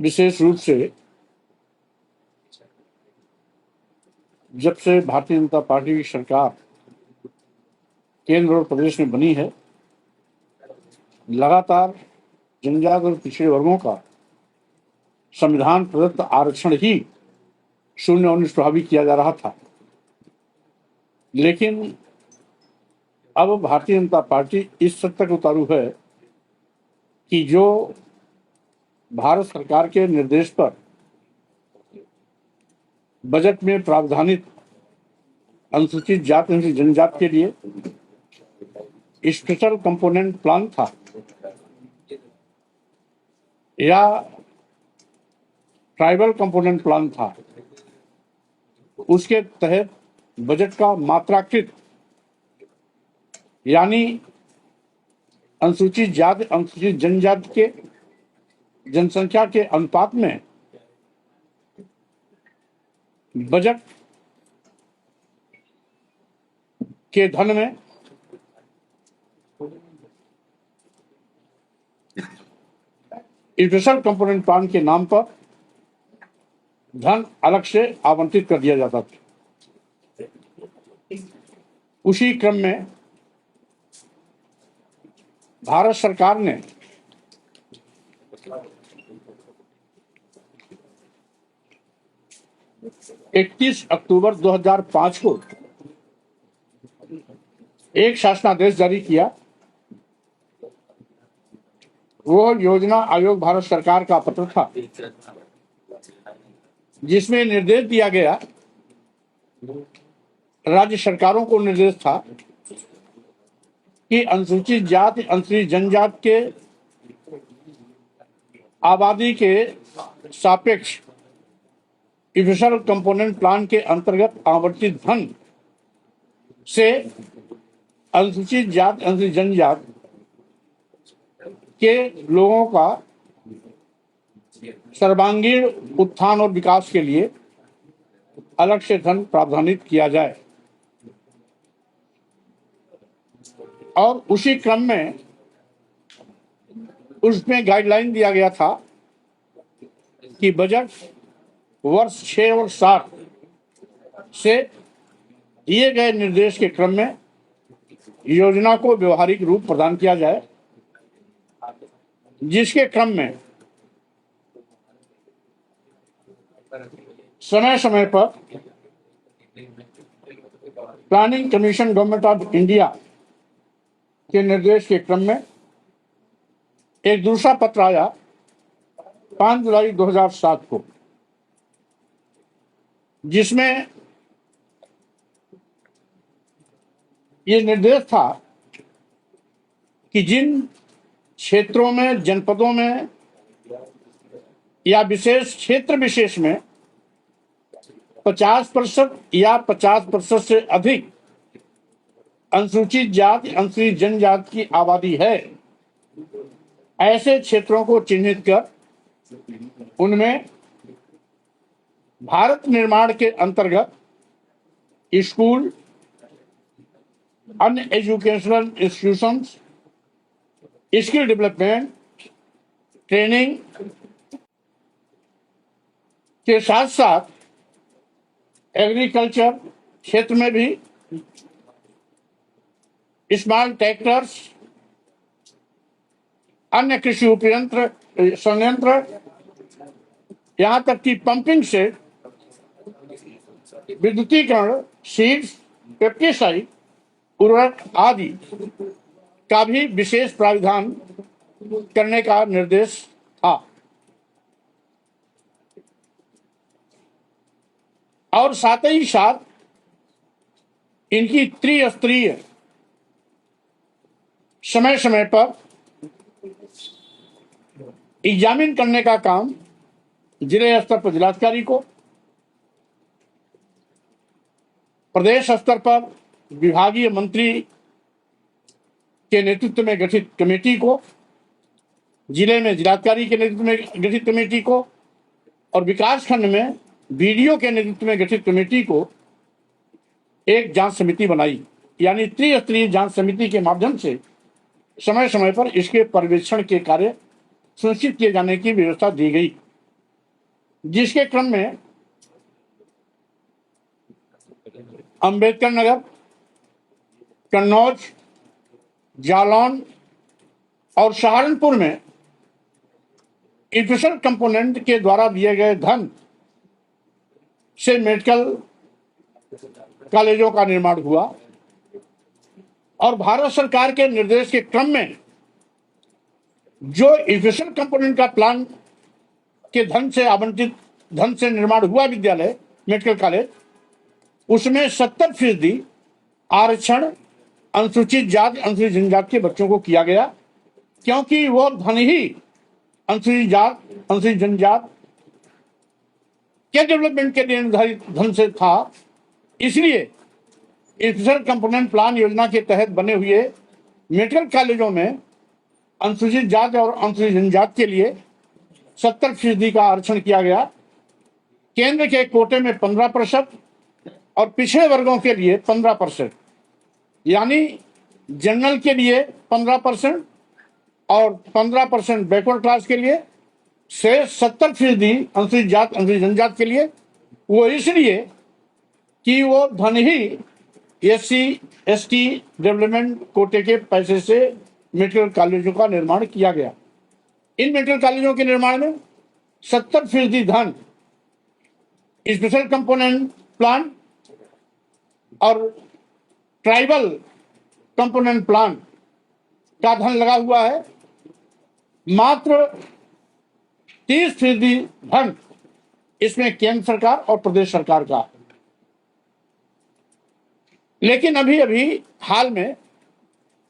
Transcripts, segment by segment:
विशेष रूप से जब से भारतीय जनता पार्टी की सरकार केंद्र और प्रदेश में बनी है, लगातार जनजाति और पिछड़े वर्गों का संविधान प्रदत्त आरक्षण ही शून्य और निष्प्रभावी किया जा रहा था। लेकिन अब भारतीय जनता पार्टी इस हद तक उतारू है कि जो भारत सरकार के निर्देश पर बजट में प्रावधानित अनुसूचित जाति अनुसूचित जनजाति के लिए स्पेशल कंपोनेंट प्लान था या ट्राइबल कंपोनेंट प्लान था, उसके तहत बजट का मात्राकृत यानी अनुसूचित जाति अनुसूचित जनजाति के जनसंख्या के अनुपात में बजट के धन में स्पेशल कंपोनेंट प्लान के नाम पर धन अलग से आवंटित कर दिया जाता था। उसी क्रम में भारत सरकार ने इकतीस अक्टूबर 2005 को एक शासनादेश जारी किया। वो योजना आयोग भारत सरकार का पत्र था, जिसमें निर्देश दिया गया, राज्य सरकारों को निर्देश था कि अनुसूचित जाति अनुसूचित जनजाति के आबादी के सापेक्ष स्पेशल कंपोनेंट प्लान के अंतर्गत आवंटित धन से अनुसूचित जाति अनुसूचित जनजाति के लोगों का सर्वांगीण उत्थान और विकास के लिए अलग से धन प्रावधानित किया जाए। और उसी क्रम में उसमें गाइडलाइन दिया गया था कि बजट वर्ष 6 और 7 से दिए गए निर्देश के क्रम में योजना को व्यवहारिक रूप प्रदान किया जाए, जिसके क्रम में समय समय पर planning commission government of India के निर्देश के क्रम में एक दूसरा पत्र आया 5 जुलाई 2007 को, जिसमें ये निर्देश था कि जिन क्षेत्रों में, जनपदों में या विशेष क्षेत्र विशेष में 50% या 50% से अधिक अनुसूचित जाति अनुसूचित जनजाति की आबादी है, ऐसे क्षेत्रों को चिन्हित कर उनमें भारत निर्माण के अंतर्गत स्कूल, अन्य educational institutions, skill development, training के साथ साथ एग्रीकल्चर क्षेत्र में भी स्मॉल ट्रैक्टर्स, अन्य कृषि उपयंत्र संयंत्र, यहाँ तक कि पंपिंग सेट, विद्युतीकरण, सीड्स, पेस्टिसाइड, उर्वरक आदि का भी विशेष प्राविधान करने का निर्देश था। और साथ ही साथ इनकी त्रिस्तरीय समय समय पर एग्जामिन करने का काम जिले स्तर पर जिलाधिकारी को, प्रदेश स्तर पर विभागीय मंत्री के नेतृत्व में गठित कमेटी को, जिले में जिलाधिकारी के नेतृत्व में गठित कमेटी को और विकास खंड में बीडीओ के नेतृत्व में गठित कमेटी को एक जांच समिति बनाई। यानी त्रिस्तरीय जांच समिति के माध्यम से समय समय पर इसके पर्यवेक्षण के कार्य सुनिश्चित किए जाने की व्यवस्था दी गई। जिसके क्रम में अंबेडकर नगर, कन्नौज, जालौन और सहारनपुर में स्पेशल कंपोनेंट के द्वारा दिए गए धन से मेडिकल कॉलेजों का निर्माण हुआ और भारत सरकार के निर्देश के क्रम में जो स्पेशल कंपोनेंट का प्लान के धन से आवंटित धन से निर्माण हुआ विद्यालय मेडिकल कॉलेज, उसमें 70% आरक्षण अनुसूचित जाति अनुसूचित जनजाति के बच्चों को किया गया, क्योंकि वो धन ही अनुसूचित जाति अनुसूचित जनजाति के डेवलपमेंट के लिए निर्धारित धन से था। इसलिए स्पेशल कंपोनेंट प्लान योजना के तहत बने हुए मेडिकल कॉलेजों में अनुसूचित जाति और अनुसूचित जनजाति के लिए 70% का आरक्षण किया गया। केंद्र के कोटे में 15% और पिछड़े वर्गों के लिए 15%, यानी जनरल के लिए 15% और 15% बैकवर्ड क्लास के लिए से 70% अनुसूचित जाति अनुसूचित जनजाति के लिए। वो इसलिए कि वो धन ही SC/ST डेवलपमेंट कोटे के पैसे से मेडिकल कॉलेजों का निर्माण किया गया। इन मेडिकल कॉलेजों के निर्माण में 70% धन स्पेशल कंपोनेंट प्लान और ट्राइबल कंपोनेंट प्लान का धन लगा हुआ है। मात्र 30% धन इसमें केंद्र सरकार और प्रदेश सरकार का है। लेकिन अभी अभी हाल में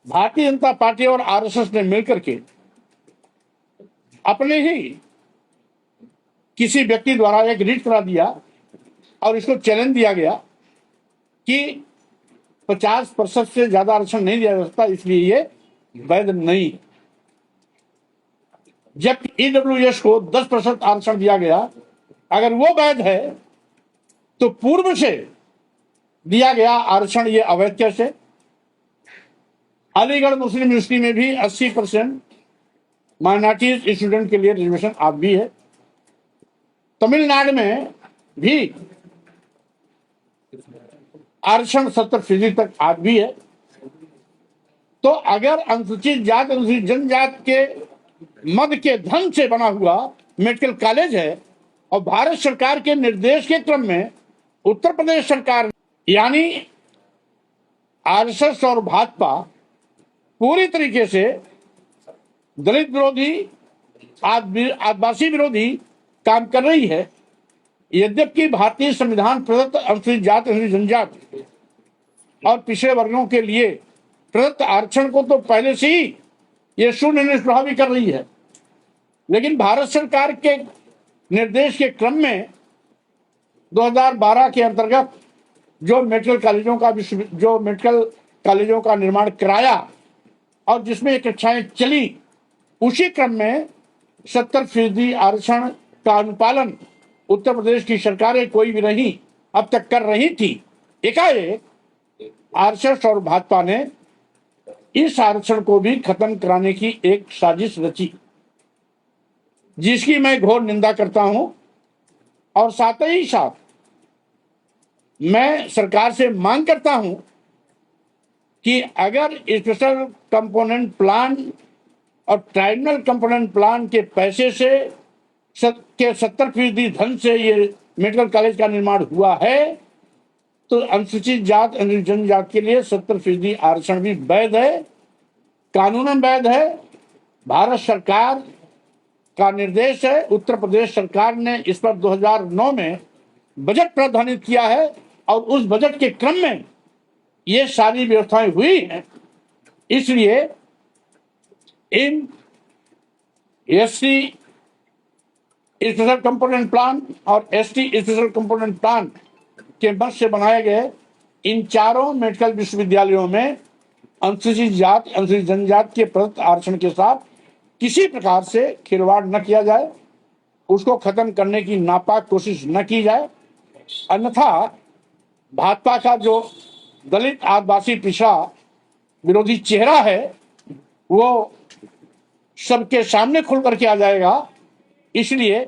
भारतीय जनता पार्टी और RSS ने मिलकर के अपने ही किसी व्यक्ति द्वारा एक रीट करा दिया और इसको चैलेंज दिया गया कि 50% से ज्यादा आरक्षण नहीं दिया जा सकता, इसलिए ये वैध नहीं। जबकि EWS को 10% आरक्षण दिया गया, अगर वो वैध है तो पूर्व से दिया गया आरक्षण ये अवैध कैसे? अलीगढ़ मुस्लिम यूनिवर्सिटी में भी 80% माइनॉरिटी स्टूडेंट के लिए रिजर्वेशन आज भी है। तमिलनाडु में भी आरक्षण 70% तक आज भी है। तो अगर अनुसूचित जाति अनुसूचित जनजाति के मद के धन से बना हुआ मेडिकल कॉलेज है और भारत सरकार के निर्देश के क्रम में उत्तर प्रदेश सरकार यानी RSS और भाजपा पूरी तरीके से दलित विरोधी आदिवासी विरोधी काम कर रही है, यद्यपि भारतीय संविधान प्रदत्त अनुसूचित जाति अनुसूचित जनजाति और पिछड़े वर्गों के लिए प्रदत्त आरक्षण को तो पहले से ही ये शून्य निष्प्रभावी कर रही है। लेकिन भारत सरकार के निर्देश के क्रम में 2012 के अंतर्गत जो मेडिकल कॉलेजों का निर्माण कराया और जिसमें ये कक्षाएं चली, उसी क्रम में 70% आरक्षण का अनुपालन उत्तर प्रदेश की सरकारें कोई भी नहीं अब तक कर रही थी। एकाएक RSS और भाजपा ने इस आरक्षण को भी खत्म कराने की एक साजिश रची, जिसकी मैं घोर निंदा करता हूं। और साथ ही साथ मैं सरकार से मांग करता हूं कि अगर स्पेशल कंपोनेंट प्लान और ट्राइबल कंपोनेंट प्लान के पैसे से 70% धन से ये मेडिकल कॉलेज का निर्माण हुआ है, तो अनुसूचित जाति अनुसूचित जनजाति के लिए 70% आरक्षण भी वैध है, कानूनन वैध है। भारत सरकार का निर्देश है। उत्तर प्रदेश सरकार ने इस पर 2009 में बजट प्रावधानित किया है और उस बजट के क्रम में ये सारी व्यवस्थाएं हुई हैं। इसलिए इन SC स्पेशल कंपोनेंट प्लान और ST स्पेशल कंपोनेंट प्लान के मद से बनाए गए इन चारों मेडिकल विश्वविद्यालयों में अनुसूचित जाति अनुसूचित जनजाति के प्रदत्त आरक्षण के साथ किसी प्रकार से खिलवाड़ न किया जाए, उसको खत्म करने की नापाक कोशिश न की जाए। अन्यथा भाजपा का जो दलित आदिवासी पिछड़ा विरोधी चेहरा है वो सबके सामने खुल करके आ जाएगा। इसलिए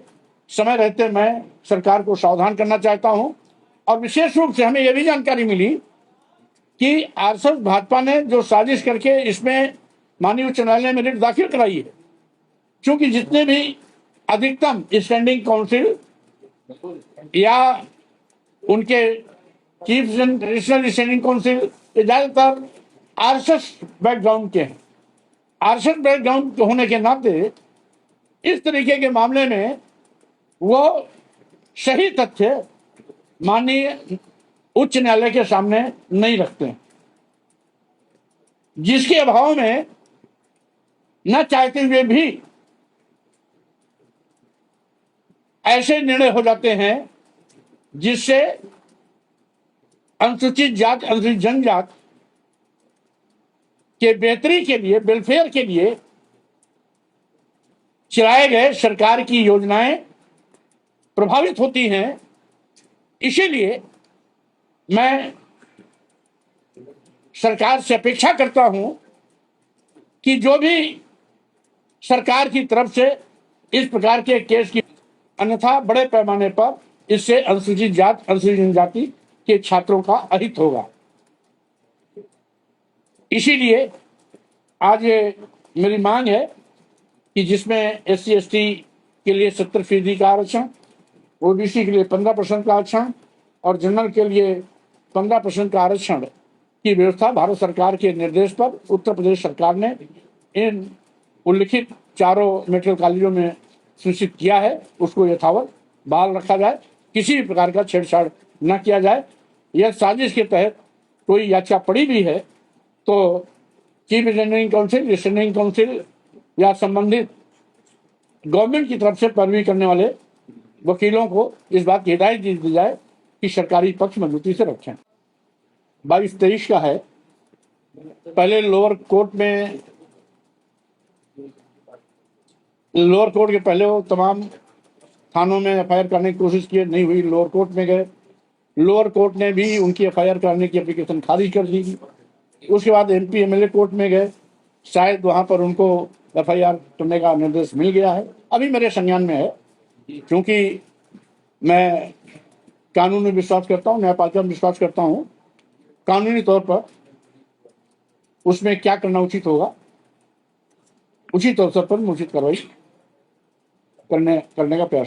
समय रहते मैं सरकार को सावधान करना चाहता हूं। और विशेष रूप से हमें यह भी जानकारी मिली कि आरएसएस भाजपा ने जो साजिश करके इसमें माननीय उच्च न्यायालय में रिट दाखिल कराई है, क्योंकि जितने भी अधिकतम स्टैंडिंग काउंसिल या उनके चीफ ट्रेडिशनल स्टैंडिंग काउंसिल ये ज्यादातर आरएसएस बैकग्राउंड के हैं। आरएसएस बैकग्राउंड होने के नाते इस तरीके के मामले में वो सही तथ्य माननीय उच्च न्यायालय के सामने नहीं रखते हैं, जिसके अभाव में न चाहते हुए भी ऐसे निर्णय हो जाते हैं जिससे अनुसूचित जात अनुसूचित जनजात के बेहतरी के लिए, वेलफेयर के लिए चलाए गए सरकार की योजनाएं प्रभावित होती हैं। इसीलिए मैं सरकार से अपेक्षा करता हूं कि जो भी सरकार की तरफ से इस प्रकार के केस की, अन्यथा बड़े पैमाने पर इससे अनुसूचित जात अनुसूचित जनजाति के छात्रों का अहित होगा। इसीलिए आज ये मेरी मांग है कि जिसमें SC ST के लिए 70% का आरक्षण, OBC के लिए 15% का आरक्षण और जनरल के लिए 15% का आरक्षण की व्यवस्था भारत सरकार के निर्देश पर उत्तर प्रदेश सरकार ने इन उल्लिखित चारों मेडिकल कॉलेजों में सुनिश्चित किया है, उसको यथावत बहाल रखा जाए, किसी भी प्रकार का छेड़छाड़ न किया जाए। यह साजिश के तहत कोई याचिका पड़ी भी है तो चीफ स्टैंडिंग काउंसिल या संबंधित गवर्नमेंट की तरफ से पैरवी करने वाले वकीलों को इस बात की हिदायत दी जाए कि सरकारी पक्ष मजबूती से रखें। 22-23 का है। पहले लोअर कोर्ट के पहले वो तमाम थानों में FIR करने की कोशिश की, नहीं हुई, लोअर कोर्ट में गए, लोअर कोर्ट ने भी उनकी FIR करने की एप्लीकेशन खारिज कर दी। उसके बाद MP MLA कोर्ट में गए, शायद वहां पर उनको FIR करने का निर्देश मिल गया है, अभी मेरे संज्ञान में है। क्योंकि मैं कानून में विश्वास करता हूँ, न्यायपालिका में विश्वास करता हूँ, कानूनी तौर पर उसमें क्या करना उचित होगा, उचित अवसर पर उचित कार्रवाई करने का प्रयास